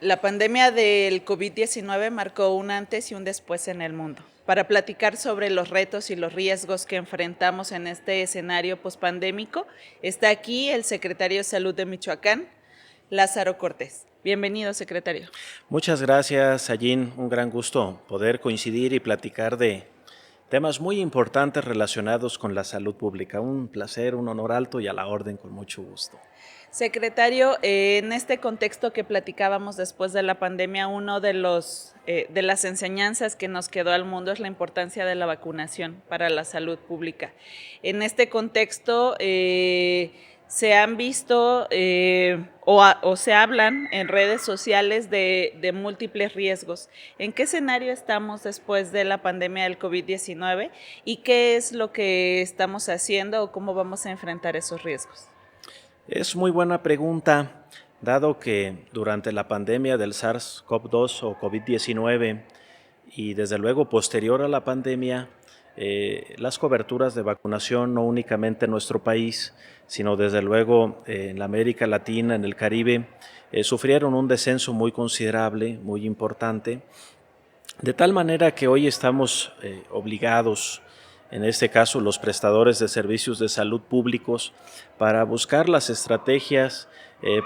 La pandemia del COVID-19 marcó un antes y un después en el mundo. Para platicar sobre los retos y los riesgos que enfrentamos en este escenario pospandémico, está aquí el secretario de Salud de Michoacán, Lázaro Cortés. Bienvenido, secretario. Muchas gracias, Allín. Un gran gusto poder coincidir y platicar de temas muy importantes relacionados con la salud pública. Un placer, un honor alto y a la orden con mucho gusto. Secretario, en este contexto que platicábamos después de la pandemia, uno de las enseñanzas que nos quedó al mundo es la importancia de la vacunación para la salud pública. En este contexto se han visto o se hablan en redes sociales de múltiples riesgos. ¿En qué escenario estamos después de la pandemia del COVID-19 y qué es lo que estamos haciendo o cómo vamos a enfrentar esos riesgos? Es muy buena pregunta, dado que durante la pandemia del SARS-CoV-2 o COVID-19 y desde luego posterior a la pandemia, las coberturas de vacunación no únicamente en nuestro país, sino desde luego en la América Latina, en el Caribe, sufrieron un descenso muy considerable, muy importante, de tal manera que hoy estamos obligados, en este caso los prestadores de servicios de salud públicos, para buscar las estrategias,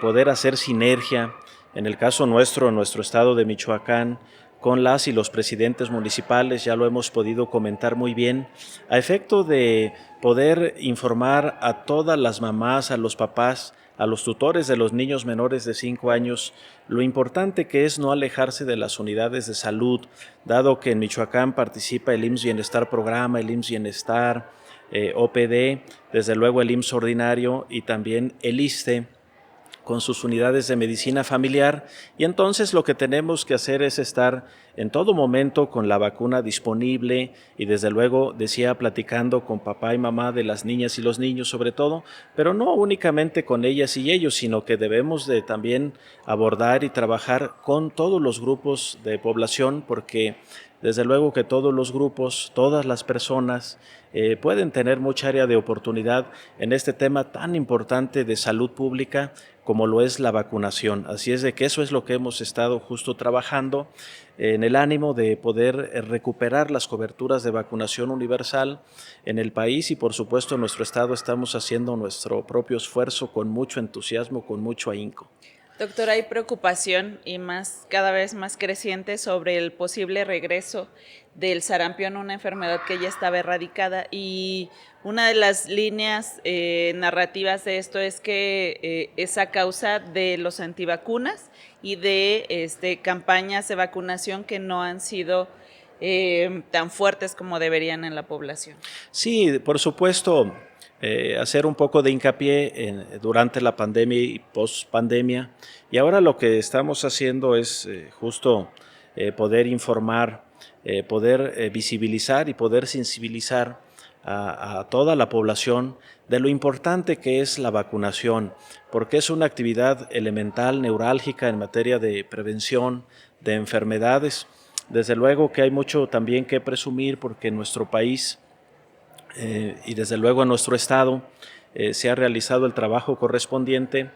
poder hacer sinergia, en el caso nuestro, en nuestro estado de Michoacán, con las y los presidentes municipales, ya lo hemos podido comentar muy bien, a efecto de poder informar a todas las mamás, a los papás, a los tutores de los niños menores de 5 años, lo importante que es no alejarse de las unidades de salud, dado que en Michoacán participa el IMSS Bienestar Programa, el IMSS Bienestar, OPD, desde luego el IMSS Ordinario y también el ISSSTE, con sus unidades de medicina familiar, y entonces lo que tenemos que hacer es estar en todo momento con la vacuna disponible y desde luego, decía, platicando con papá y mamá de las niñas y los niños sobre todo, pero no únicamente con ellas y ellos, sino que debemos de también abordar y trabajar con todos los grupos de población, porque desde luego que todos los grupos, todas las personas pueden tener mucha área de oportunidad en este tema tan importante de salud pública como lo es la vacunación. Así es de que eso es lo que hemos estado justo trabajando en el ánimo de poder recuperar las coberturas de vacunación universal en el país y por supuesto en nuestro estado estamos haciendo nuestro propio esfuerzo con mucho entusiasmo, con mucho ahínco. Doctor, hay preocupación y cada vez más creciente sobre el posible regreso del sarampión, una enfermedad que ya estaba erradicada, y una de las líneas narrativas de esto es que es a causa de los antivacunas y de campañas de vacunación que no han sido tan fuertes como deberían en la población. Sí, por supuesto, hacer un poco de hincapié durante la pandemia y post-pandemia. Y ahora lo que estamos haciendo es justo poder informar, poder visibilizar y poder sensibilizar a toda la población de lo importante que es la vacunación, porque es una actividad elemental, neurálgica en materia de prevención de enfermedades. Desde luego que hay mucho también que presumir porque en nuestro país y desde luego en nuestro estado se ha realizado el trabajo correspondiente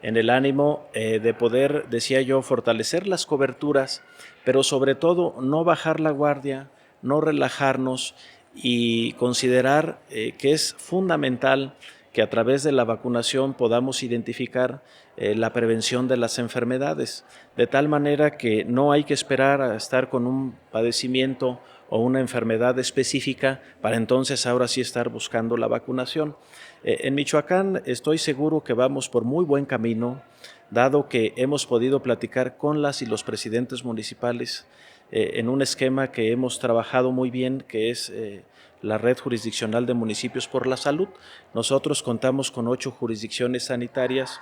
en el ánimo de poder, decía yo, fortalecer las coberturas, pero sobre todo no bajar la guardia, no relajarnos y considerar que es fundamental que a través de la vacunación podamos identificar la prevención de las enfermedades, de tal manera que no hay que esperar a estar con un padecimiento o una enfermedad específica para entonces ahora sí estar buscando la vacunación. En Michoacán estoy seguro que vamos por muy buen camino, dado que hemos podido platicar con las y los presidentes municipales en un esquema que hemos trabajado muy bien, que es la Red Jurisdiccional de Municipios por la Salud. Nosotros contamos con 8 jurisdicciones sanitarias.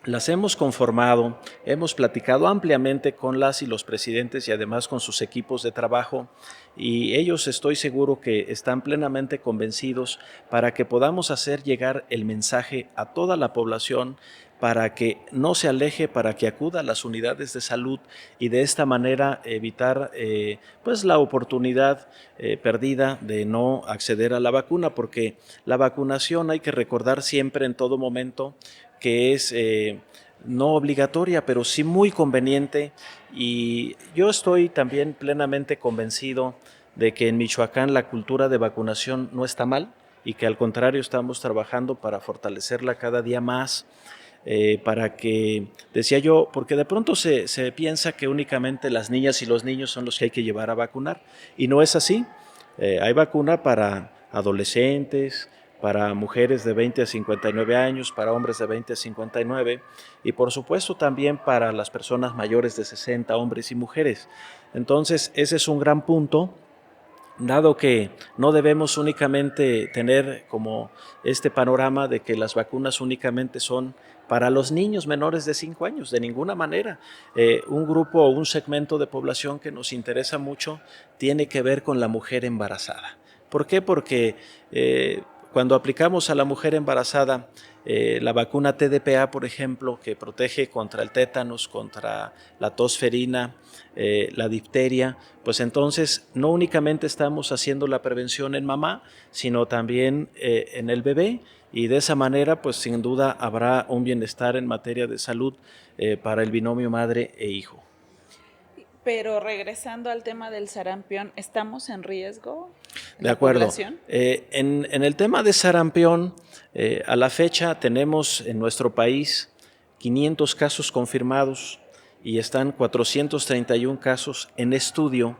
Las hemos conformado, hemos platicado ampliamente con las y los presidentes y además con sus equipos de trabajo y ellos estoy seguro que están plenamente convencidos para que podamos hacer llegar el mensaje a toda la población para que no se aleje, para que acuda a las unidades de salud y de esta manera evitar pues la oportunidad perdida de no acceder a la vacuna, porque la vacunación hay que recordar siempre en todo momento que es no obligatoria, pero sí muy conveniente, y yo estoy también plenamente convencido de que en Michoacán la cultura de vacunación no está mal y que al contrario estamos trabajando para fortalecerla cada día más, para que, decía yo, porque de pronto se piensa que únicamente las niñas y los niños son los que hay que llevar a vacunar, y no es así. Hay vacuna para adolescentes, para mujeres de 20 a 59 años, para hombres de 20 a 59 y por supuesto también para las personas mayores de 60, hombres y mujeres. Entonces, ese es un gran punto, dado que no debemos únicamente tener como este panorama de que las vacunas únicamente son para los niños menores de 5 años, de ninguna manera. Un grupo o un segmento de población que nos interesa mucho tiene que ver con la mujer embarazada. ¿Por qué? Porque cuando aplicamos a la mujer embarazada la vacuna TDPA, por ejemplo, que protege contra el tétanos, contra la tos ferina, la difteria, pues entonces no únicamente estamos haciendo la prevención en mamá, sino también en el bebé, y de esa manera pues sin duda habrá un bienestar en materia de salud para el binomio madre e hijo. Pero regresando al tema del sarampión, ¿estamos en riesgo De la acuerdo. población? En el tema de sarampión, a la fecha tenemos en nuestro país 500 casos confirmados y están 431 casos en estudio,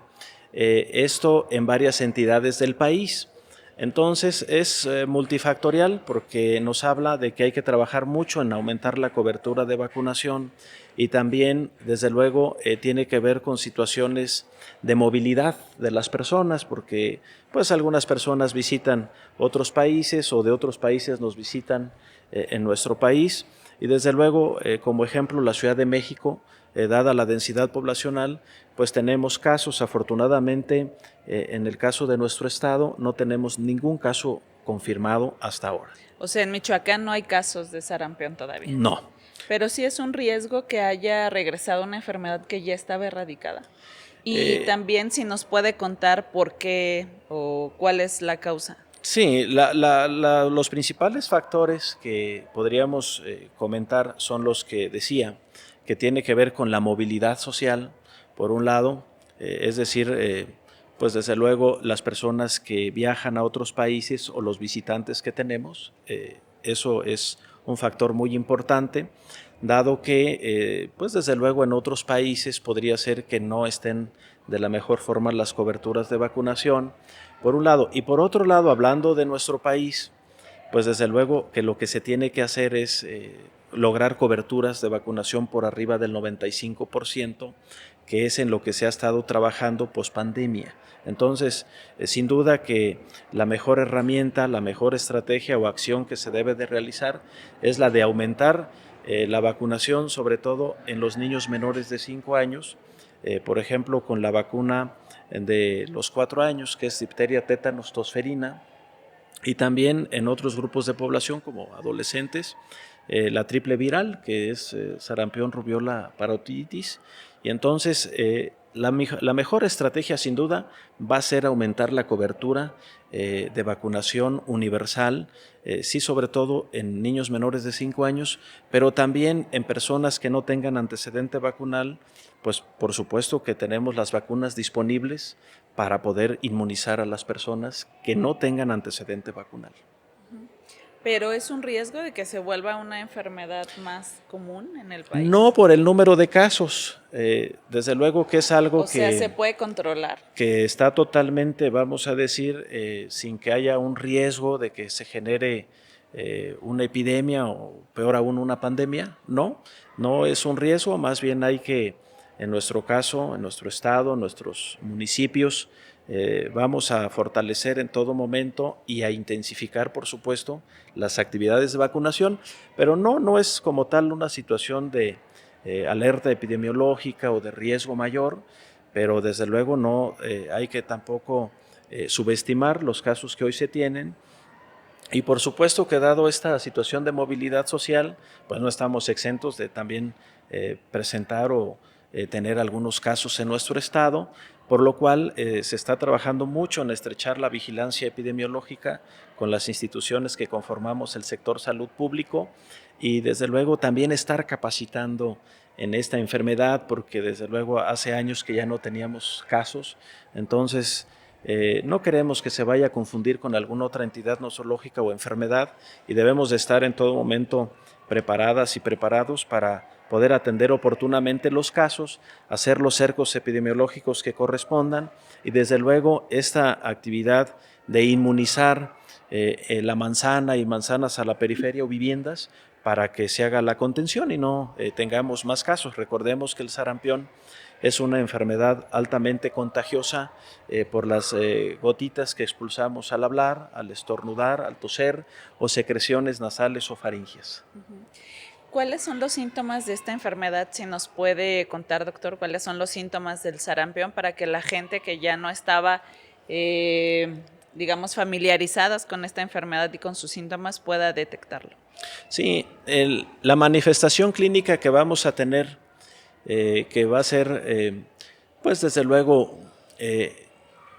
esto en varias entidades del país. Entonces es multifactorial porque nos habla de que hay que trabajar mucho en aumentar la cobertura de vacunación y también, desde luego, tiene que ver con situaciones de movilidad de las personas, porque pues algunas personas visitan otros países o de otros países nos visitan en nuestro país, y desde luego, como ejemplo, la Ciudad de México, dada la densidad poblacional, pues tenemos casos. Afortunadamente, en el caso de nuestro estado, no tenemos ningún caso confirmado hasta ahora. O sea, en Michoacán no hay casos de sarampión todavía. No. Pero sí es un riesgo que haya regresado una enfermedad que ya estaba erradicada. Y también si nos puede contar por qué o cuál es la causa. Sí, los principales factores que podríamos comentar son los que decía, que tiene que ver con la movilidad social, por un lado, es decir, pues desde luego las personas que viajan a otros países o los visitantes que tenemos, eso es un factor muy importante, dado que pues desde luego en otros países podría ser que no estén de la mejor forma las coberturas de vacunación, por un lado. Y por otro lado, hablando de nuestro país, pues desde luego que lo que se tiene que hacer es lograr coberturas de vacunación por arriba del 95%, que es en lo que se ha estado trabajando pospandemia. Entonces, sin duda que la mejor herramienta, la mejor estrategia o acción que se debe de realizar es la de aumentar la vacunación, sobre todo en los niños menores de 5 años, por ejemplo, con la vacuna de los 4 años, que es difteria, tétanos, tosferina, y también en otros grupos de población como adolescentes, la triple viral, que es sarampión, rubiola, parotiditis. Y entonces la mejor estrategia sin duda va a ser aumentar la cobertura de vacunación universal, sí, sobre todo en niños menores de 5 años, pero también en personas que no tengan antecedente vacunal, pues por supuesto que tenemos las vacunas disponibles para poder inmunizar a las personas que no tengan antecedente vacunal. Pero es un riesgo de que se vuelva una enfermedad más común en el país. No por el número de casos, desde luego que es algo o sea, se puede controlar. Que está totalmente, vamos a decir, sin que haya un riesgo de que se genere una epidemia o peor aún una pandemia. No, no es un riesgo, más bien hay que, en nuestro caso, en nuestro estado, en nuestros municipios, vamos a fortalecer en todo momento y a intensificar, por supuesto, las actividades de vacunación, pero no es como tal una situación de alerta epidemiológica o de riesgo mayor, pero desde luego no hay que tampoco subestimar los casos que hoy se tienen. Y por supuesto que dado esta situación de movilidad social, pues no estamos exentos de también presentar o tener algunos casos en nuestro estado, por lo cual se está trabajando mucho en estrechar la vigilancia epidemiológica con las instituciones que conformamos el sector salud público y desde luego también estar capacitando en esta enfermedad, porque desde luego hace años que ya no teníamos casos, entonces no queremos que se vaya a confundir con alguna otra entidad nosológica o enfermedad y debemos de estar en todo momento preparadas y preparados para poder atender oportunamente los casos, hacer los cercos epidemiológicos que correspondan y desde luego esta actividad de inmunizar la manzana y manzanas a la periferia o viviendas para que se haga la contención y no tengamos más casos. Recordemos que el sarampión es una enfermedad altamente contagiosa por las gotitas que expulsamos al hablar, al estornudar, al toser o secreciones nasales o faringias. ¿Cuáles son los síntomas de esta enfermedad? Si nos puede contar, doctor, cuáles son los síntomas del sarampión para que la gente que ya no estaba, digamos, familiarizadas con esta enfermedad y con sus síntomas pueda detectarlo. Sí, la manifestación clínica que vamos a tener, que va a ser, pues desde luego,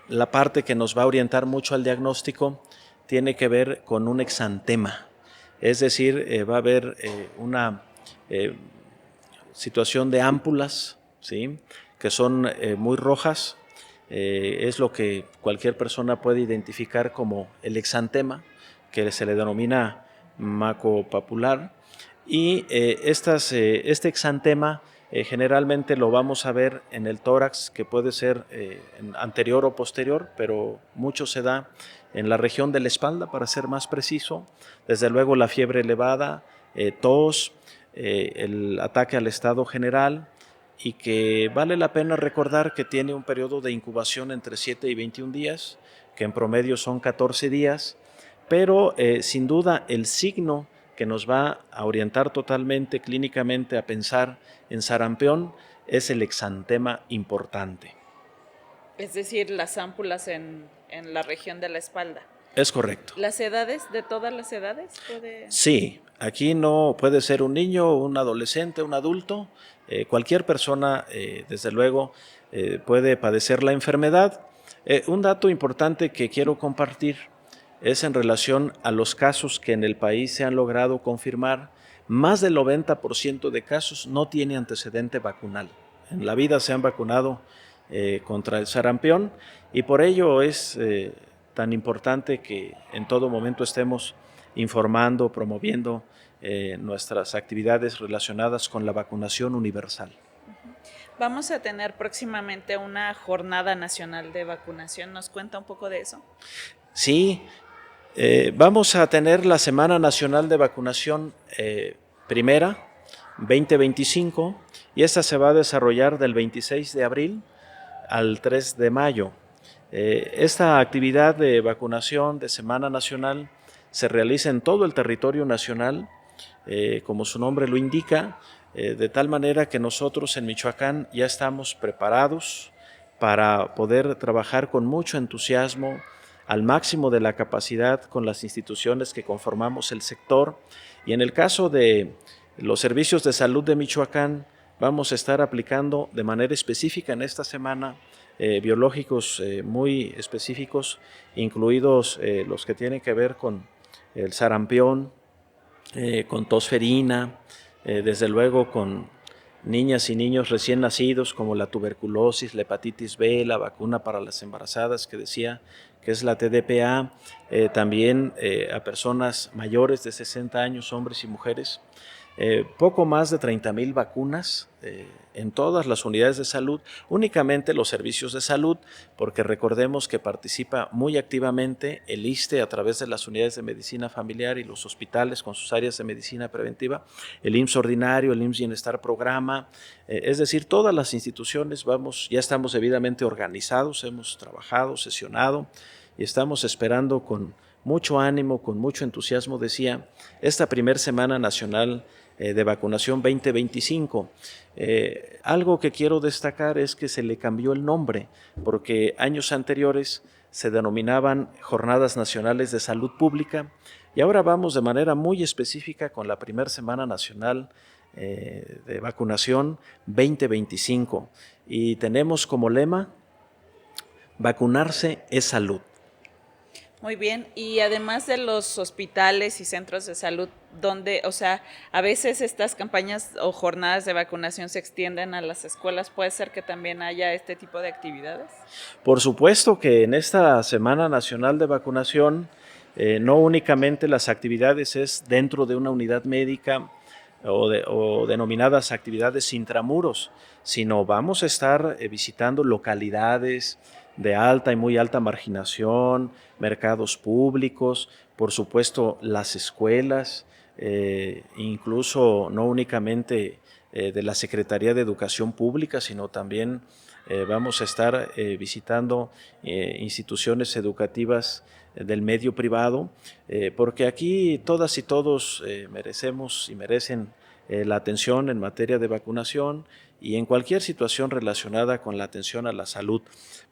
la parte que nos va a orientar mucho al diagnóstico, tiene que ver con un exantema. Es decir, va a haber una situación de ámpulas, ¿sí?, que son muy rojas. Es lo que cualquier persona puede identificar como el exantema, que se le denomina macopapular. Y este exantema generalmente lo vamos a ver en el tórax, que puede ser anterior o posterior, pero mucho se da en la región de la espalda, para ser más preciso. Desde luego la fiebre elevada, tos, el ataque al estado general, y que vale la pena recordar que tiene un periodo de incubación entre 7 y 21 días, que en promedio son 14 días, pero sin duda el signo que nos va a orientar totalmente clínicamente a pensar en sarampión es el exantema importante. Es decir, las ámpulas en la región de la espalda. Es correcto. ¿Las edades, de todas las edades? Sí, aquí no puede ser un niño, un adolescente, un adulto, cualquier persona, desde luego, puede padecer la enfermedad. Un dato importante que quiero compartir es en relación a los casos que en el país se han logrado confirmar. Más del 90% de casos no tiene antecedente vacunal. En la vida se han vacunado contra el sarampión y por ello es tan importante que en todo momento estemos informando, promoviendo nuestras actividades relacionadas con la vacunación universal. Vamos a tener próximamente una jornada nacional de vacunación. ¿Nos cuenta un poco de eso? Sí, vamos a tener la Semana Nacional de Vacunación primera, 2025, y esta se va a desarrollar del 26 de abril al 3 de mayo. Esta actividad de vacunación de Semana Nacional se realiza en todo el territorio nacional, como su nombre lo indica, de tal manera que nosotros en Michoacán ya estamos preparados para poder trabajar con mucho entusiasmo, al máximo de la capacidad con las instituciones que conformamos el sector. Y en el caso de los servicios de salud de Michoacán, vamos a estar aplicando de manera específica en esta semana biológicos muy específicos, incluidos los que tienen que ver con el sarampión, con tosferina, desde luego con niñas y niños recién nacidos, como la tuberculosis, la hepatitis B, la vacuna para las embarazadas que decía que es la TDPA, también a personas mayores de 60 años, hombres y mujeres. Poco más de 30,000 vacunas en todas las unidades de salud, únicamente los servicios de salud, porque recordemos que participa muy activamente el ISSSTE a través de las unidades de medicina familiar y los hospitales con sus áreas de medicina preventiva, el IMSS ordinario, el IMSS Bienestar Programa, es decir, todas las instituciones ya estamos debidamente organizados, hemos trabajado, sesionado y estamos esperando con mucho ánimo, con mucho entusiasmo, decía, esta primera Semana Nacional de Vacunación 2025. Algo que quiero destacar es que se le cambió el nombre, porque años anteriores se denominaban Jornadas Nacionales de Salud Pública y ahora vamos de manera muy específica con la primera Semana Nacional de Vacunación 2025 y tenemos como lema Vacunarse es salud. Muy bien, y además de los hospitales y centros de salud, donde, o sea, a veces estas campañas o jornadas de vacunación se extienden a las escuelas, ¿puede ser que también haya este tipo de actividades? Por supuesto que en esta Semana Nacional de Vacunación, no únicamente las actividades es dentro de una unidad médica o denominadas actividades intramuros, sino vamos a estar visitando localidades de alta y muy alta marginación, mercados públicos, por supuesto las escuelas, incluso no únicamente de la Secretaría de Educación Pública, sino también vamos a estar visitando instituciones educativas del medio privado, porque aquí todas y todos merecemos y merecen la atención en materia de vacunación y en cualquier situación relacionada con la atención a la salud,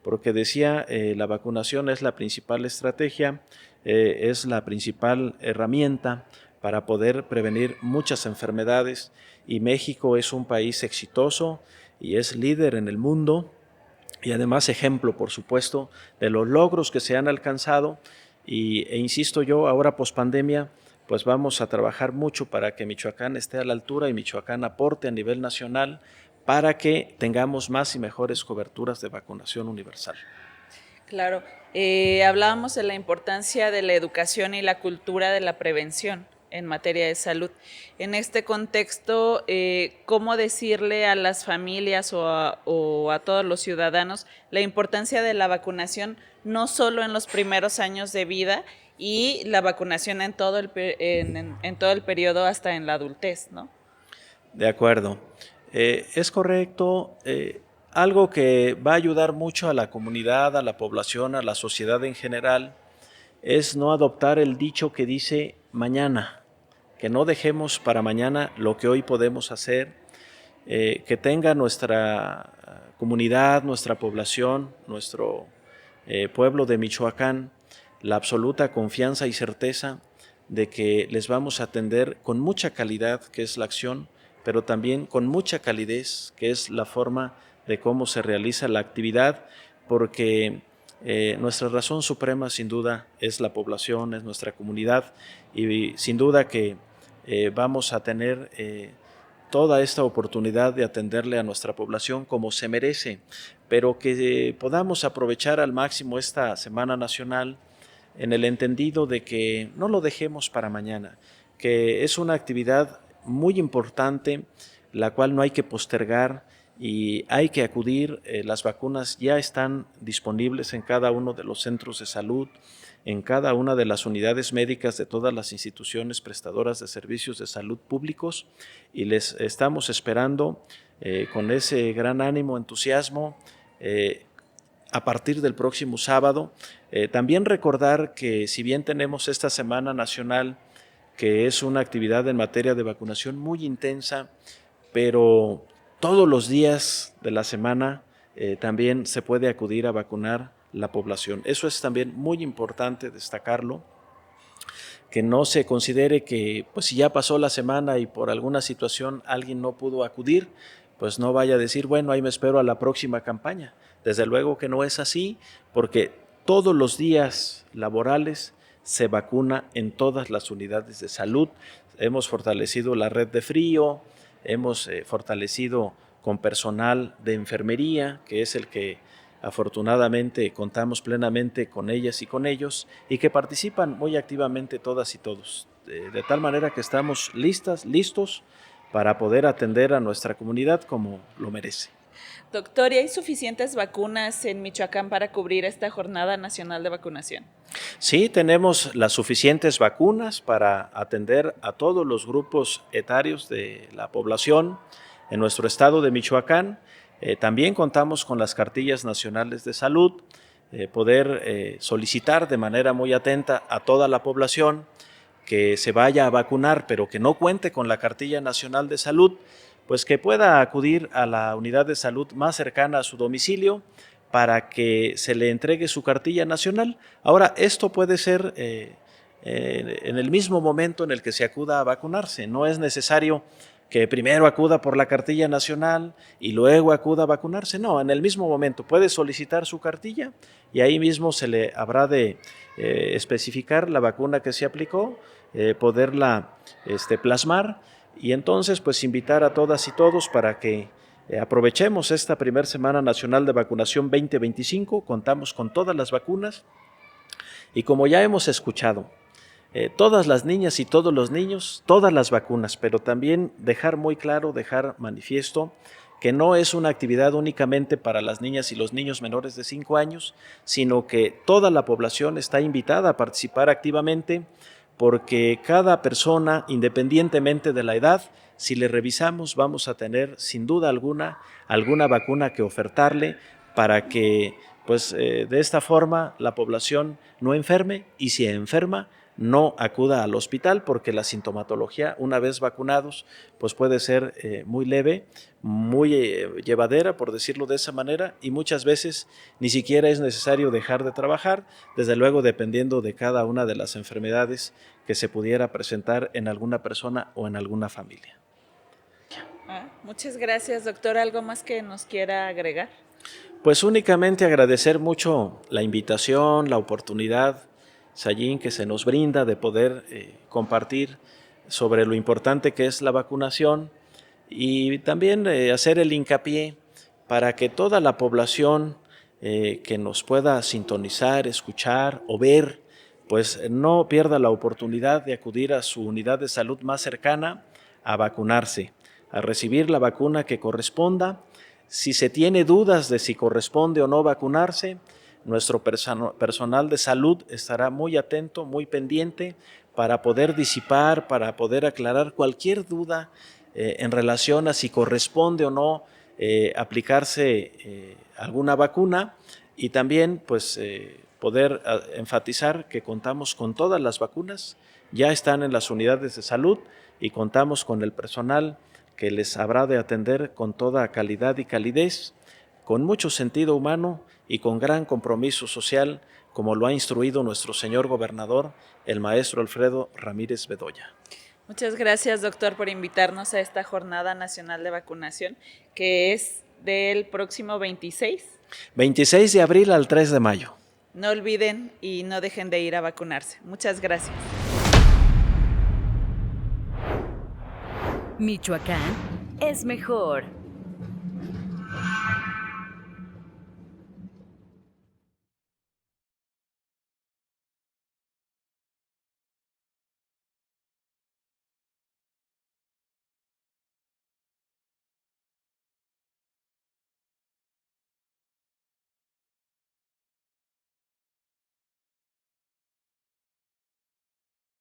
porque decía, la vacunación es la principal estrategia, es la principal herramienta para poder prevenir muchas enfermedades, y México es un país exitoso y es líder en el mundo y además ejemplo, por supuesto, de los logros que se han alcanzado e insisto yo, ahora pospandemia, pues vamos a trabajar mucho para que Michoacán esté a la altura y Michoacán aporte a nivel nacional para que tengamos más y mejores coberturas de vacunación universal. Claro, hablábamos de la importancia de la educación y la cultura de la prevención en materia de salud. En este contexto, ¿cómo decirle a las familias o a todos los ciudadanos la importancia de la vacunación, no solo en los primeros años de vida y la vacunación en todo en todo el periodo hasta en la adultez, ¿no? De acuerdo. Es correcto. Algo que va a ayudar mucho a la comunidad, a la población, a la sociedad en general, es no adoptar el dicho que dice mañana, que no dejemos para mañana lo que hoy podemos hacer, que tenga nuestra comunidad, nuestra población, nuestro pueblo de Michoacán, la absoluta confianza y certeza de que les vamos a atender con mucha calidad, que es la acción, pero también con mucha calidez, que es la forma de cómo se realiza la actividad, porque nuestra razón suprema sin duda es la población, es nuestra comunidad, y sin duda que vamos a tener toda esta oportunidad de atenderle a nuestra población como se merece, pero que podamos aprovechar al máximo esta Semana Nacional en el entendido de que no lo dejemos para mañana, que es una actividad muy importante, la cual no hay que postergar y hay que acudir. Las vacunas ya están disponibles en cada uno de los centros de salud, en cada una de las unidades médicas de todas las instituciones prestadoras de servicios de salud públicos, y les estamos esperando con ese gran ánimo, entusiasmo, a partir del próximo sábado. También recordar que si bien tenemos esta Semana Nacional, que es una actividad en materia de vacunación muy intensa, pero todos los días de la semana también se puede acudir a vacunar la población. Eso es también muy importante destacarlo, que no se considere que pues si ya pasó la semana y por alguna situación alguien no pudo acudir, pues no vaya a decir, bueno, ahí me espero a la próxima campaña. Desde luego que no es así, porque todos los días laborales se vacuna en todas las unidades de salud. Hemos fortalecido la red de frío, hemos fortalecido con personal de enfermería, que es el que afortunadamente contamos plenamente con ellas y con ellos, y que participan muy activamente todas y todos, de tal manera que estamos listos para poder atender a nuestra comunidad como lo merece. Doctor, ¿y hay suficientes vacunas en Michoacán para cubrir esta Jornada Nacional de Vacunación? Sí, tenemos las suficientes vacunas para atender a todos los grupos etarios de la población en nuestro estado de Michoacán. También contamos con las cartillas nacionales de salud, poder solicitar de manera muy atenta a toda la población que se vaya a vacunar, pero que no cuente con la cartilla nacional de salud, pues que pueda acudir a la unidad de salud más cercana a su domicilio para que se le entregue su cartilla nacional. Ahora, esto puede ser en el mismo momento en el que se acuda a vacunarse. No es necesario que primero acuda por la cartilla nacional y luego acuda a vacunarse. No, en el mismo momento puede solicitar su cartilla y ahí mismo se le habrá de especificar la vacuna que se aplicó, poderla plasmar y entonces pues invitar a todas y todos para que aprovechemos esta primera Semana Nacional de Vacunación 2025. Contamos con todas las vacunas y como ya hemos escuchado, todas las niñas y todos los niños, todas las vacunas, pero también dejar muy claro, dejar manifiesto que no es una actividad únicamente para las niñas y los niños menores de 5 años, sino que toda la población está invitada a participar activamente porque cada persona, independientemente de la edad, si le revisamos, vamos a tener sin duda alguna vacuna que ofertarle para que de esta forma la población no enferme y si enferma, no acuda al hospital porque la sintomatología, una vez vacunados, pues puede ser muy leve, muy llevadera, por decirlo de esa manera, y muchas veces ni siquiera es necesario dejar de trabajar, desde luego dependiendo de cada una de las enfermedades que se pudiera presentar en alguna persona o en alguna familia. Muchas gracias, doctor. ¿Algo más que nos quiera agregar? Pues únicamente agradecer mucho la invitación, la oportunidad, Sayín, que se nos brinda de poder compartir sobre lo importante que es la vacunación y también hacer el hincapié para que toda la población que nos pueda sintonizar, escuchar o ver, pues no pierda la oportunidad de acudir a su unidad de salud más cercana a vacunarse, a recibir la vacuna que corresponda. Si se tiene dudas de si corresponde o no vacunarse, nuestro personal de salud estará muy atento, muy pendiente para poder disipar, para poder aclarar cualquier duda en relación a si corresponde o no aplicarse alguna vacuna y también poder enfatizar que contamos con todas las vacunas, ya están en las unidades de salud y contamos con el personal que les habrá de atender con toda calidad y calidez, con mucho sentido humano y con gran compromiso social, como lo ha instruido nuestro señor gobernador, el maestro Alfredo Ramírez Bedoya. Muchas gracias, doctor, por invitarnos a esta Jornada Nacional de Vacunación, que es del próximo 26. 26 de abril al 3 de mayo. No olviden y no dejen de ir a vacunarse. Muchas gracias. Michoacán es mejor.